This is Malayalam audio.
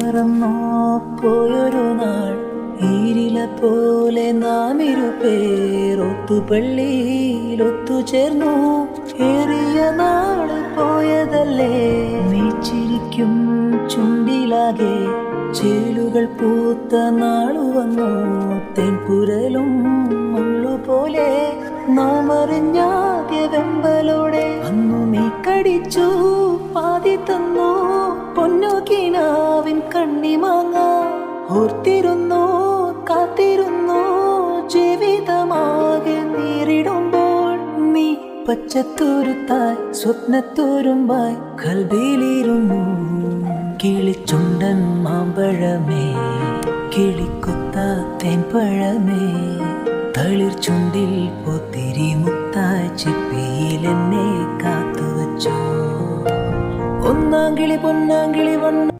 മറന്നോ പോയൊരു നാൾ ഈരില പോലെ നാം ഇരുപേർ ഒത്തുപള്ളിയിൽ ഒത്തുചേർന്നു. ഏറിയ നാള് പോയതല്ലേ, നീ ചിരിക്കും ചുണ്ടിലാകെ ചേലുകൾ പൂത്ത നാളു വന്നു. തേൻപുരലും മുള്ളുപോലെ നാം അറിഞ്ഞാദ്യ വെമ്പലോടെ അന്നു നീ കടിച്ചു പാതി തന്നു പൊന്നുകിനാവിൻ കണ്ണിമാങ്ങ. ഓർത്തിരുന്നു കാത്തിരുന്നു ജീവിതമാകെ നേരിടുമ്പോൾ നീ പച്ചത്തുരുത്തായി സ്വപ്നത്തുരുമ്പായി കൽബിലിരുന്നു. കിളിച്ചുണ്ടൻ മാമ്പഴമേ കിളിക്കുത്ത തേൻപഴമേ തളിർ ചുണ്ടിൽ പൊത്തിരി മുത്തായി ചിപ്പിയിൽ എന്നെ കാത്തുവച്ചോ. ഒന്നാങ്കിളി പൊന്നാങ്കിളി വണ്ണ